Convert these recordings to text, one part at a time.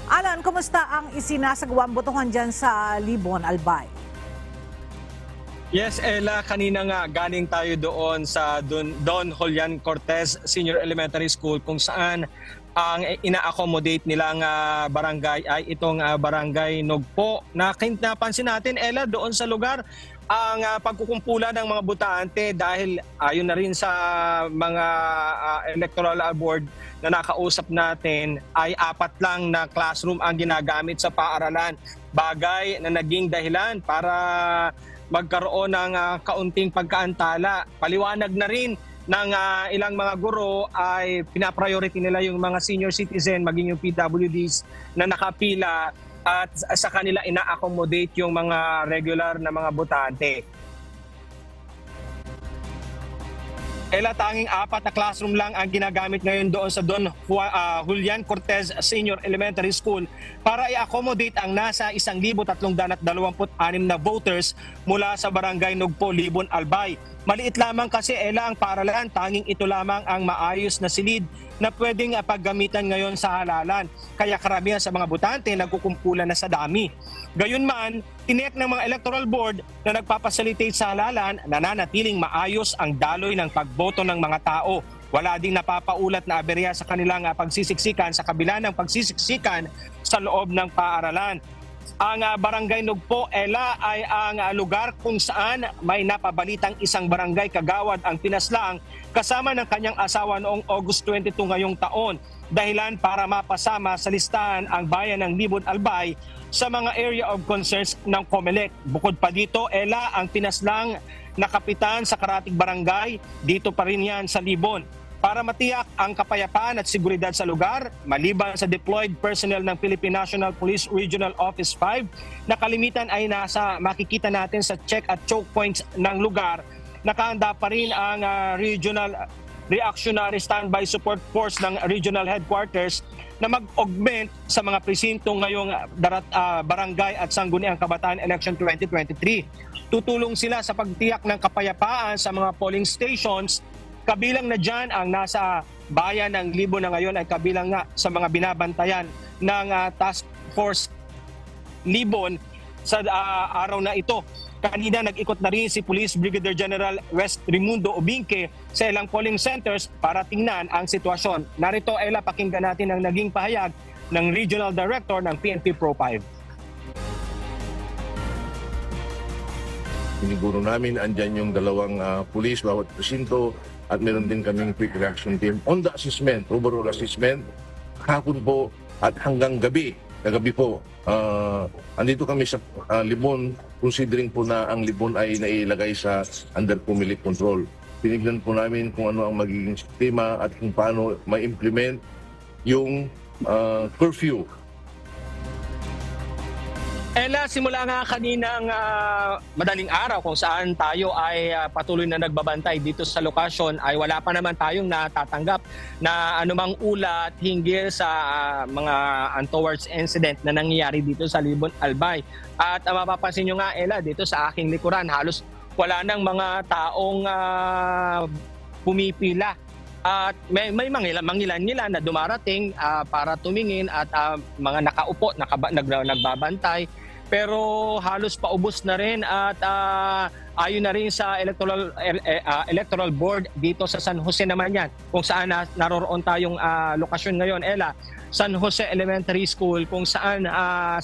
Alan, kumusta ang isinasagawang botohan dyan sa Libon, Albay? Yes, Ella, kanina nga galing tayo doon sa Don Julian Cortez Senior Elementary School kung saan ang ina-accommodate nilang barangay ay itong barangay Nugpo. Napansin natin, Ella, doon sa lugar ang pagkukumpulan ng mga botante dahil ayon na rin sa mga electoral board na nakausap natin ay 4 lang na classroom ang ginagamit sa paaralan. Bagay na naging dahilan para magkaroon ng kaunting pagkaantala. Paliwanag na rin ng ilang mga guro ay pinapriority nila yung mga senior citizen, maging yung PWDs na nakapila at sa kanila ina-accommodate yung mga regular na mga botante. Ela, tanging 4 na classroom lang ang ginagamit ngayon doon sa Don Julian Cortez Senior Elementary School para i-accommodate ang nasa 1,326 na voters mula sa barangay Nugpo, Libon, Albay. Maliit lamang kasi, Ela, ang paaralan, tanging ito lamang ang maayos na silid na pwedeng paggamitan ngayon sa halalan. Kaya karamihan sa mga botante nagkukumpulan na sa dami. Gayunman, tiniyak ng mga electoral board na nagpapasalitate sa halalan, nananatiling maayos ang daloy ng pagboto ng mga tao. Wala ding napapaulat na aberya sa kanilang pagsisiksikan sa kabila ng pagsisiksikan sa loob ng paaralan. Ang barangay Nugpo, Ela, ay ang lugar kung saan may napabalitang isang barangay kagawad ang pinaslang kasama ng kanyang asawa noong August 22 ngayong taon. Dahilan para mapasama sa listahan ang bayan ng Libon, Albay sa mga area of concerns ng COMELEC. Bukod pa dito, Ela, ang pinaslang na kapitan sa Karatig Barangay, dito pa rin yan sa Libon. Para matiyak ang kapayapaan at seguridad sa lugar, maliban sa deployed personnel ng Philippine National Police Regional Office 5 na kalimitan ay makikita natin sa check at choke points ng lugar, nakahanda pa rin ang Regional Reactionary Standby Support Force ng Regional Headquarters na mag-augment sa mga presinto ngayong barangay at sangguniang kabataan election 2023. Tutulong sila sa pagtiyak ng kapayapaan sa mga polling stations. Kabilang na dyan ang nasa bayan ng Libon na ngayon ay kabilang nga sa mga binabantayan ng Task Force Libon sa araw na ito. Kanina nag-ikot na rin si Police Brigadier General West Raimundo Obinque sa ilang polling centers para tingnan ang sitwasyon. Narito, Ella, pakinggan natin ang naging pahayag ng Regional Director ng PNP Pro 5. Siniguro namin andyan yung dalawang pulis bawat presinto at meron din kaming quick reaction team. On the assessment, overall assessment, hapon po at hanggang gabi, kagabi po, andito kami sa Libon, considering po na ang Libon ay nailagay sa under PUMILIC control. Pinignan po namin kung ano ang magiging sistema at kung paano ma-implement yung curfew. Ella, simula nga kaninang madaling araw kung saan tayo ay patuloy na nagbabantay dito sa lokasyon ay wala pa naman tayong natatanggap na anumang ulat hinggil sa mga untowards incident na nangyayari dito sa Libon, Albay. At mapapansin nyo nga, Ella, dito sa aking likuran halos wala nang mga taong pumipila. At may mangilan-ngilan na dumarating para tumingin at mga nakaupo, nagbabantay. Pero halos paubos na rin at ayon na rin sa electoral board dito sa San Jose naman yan. Kung saan naroroon tayong lokasyon ngayon, Ella, San Jose Elementary School, kung saan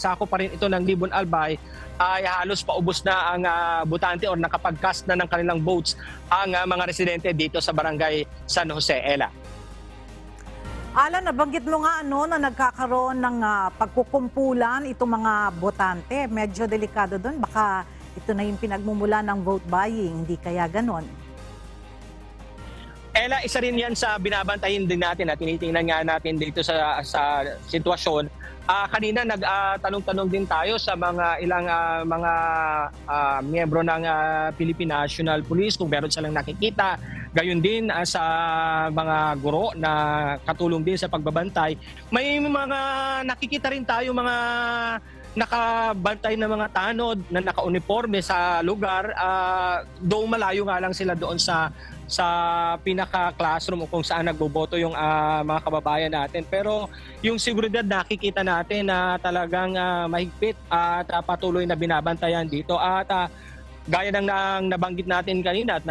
sako pa rin ito ng Libon, Albay, ay halos paubos na ang botante or nakapag-cast na ng kanilang votes ang mga residente dito sa barangay San Jose, Ella. Alan, nabanggit mo nga na nagkakaroon ng pagkukumpulan itong mga botante. Medyo delikado doon. Baka ito na yung pinagmumula ng vote buying. Hindi kaya ganon? Ella, isa rin yan sa binabantayin din natin at tinitingnan nga natin dito sa sitwasyon. Kanina nagtanong-tanong din tayo sa mga ilang mga miyembro ng Philippine National Police kung meron silang nakikita. Gayon din sa mga guro na katulong din sa pagbabantay. May mga nakikita rin tayo mga nakabantay na mga tanod na naka-uniforme sa lugar, though malayo nga lang sila doon sa pinaka-classroom o kung saan nagboboto yung mga kababayan natin. Pero yung seguridad nakikita natin na talagang mahigpit at patuloy na binabantayan dito. At gaya ng nabanggit natin kanina at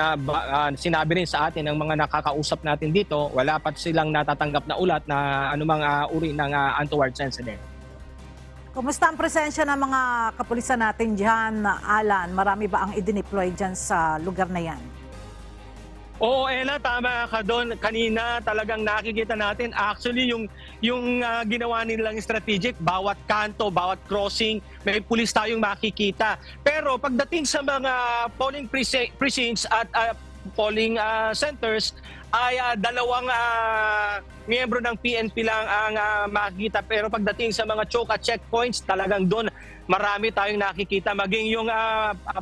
sinabi rin sa atin ng mga nakakausap natin dito, wala pa silang natatanggap na ulat na anumang uri ng untoward incident. Kumusta ang presensya ng mga kapulisan natin dyan, Alan? Marami ba ang idineploy dyan sa lugar na yan? Oo, Ella, tama ka doon. Kanina talagang nakikita natin actually yung ginawa nilang strategic, bawat kanto, bawat crossing, may pulis tayong makikita. Pero pagdating sa mga polling precincts at polling centers, ay dalawang miyembro ng PNP lang ang makikita. Pero pagdating sa mga choke at checkpoints, talagang doon marami tayong nakikita. Maging yung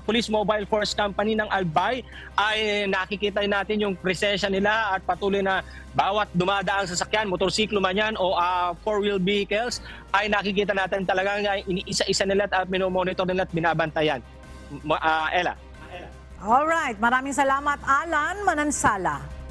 Police Mobile Force Company ng Albay ay nakikita natin yung presensya nila at patuloy na bawat dumadaang sasakyan, motorsiklo man yan o four-wheel vehicles, ay nakikita natin talagang iniisa-isa nila at minomonitor nila at binabantayan. Ella. Alright, maraming salamat, Alan Manansala.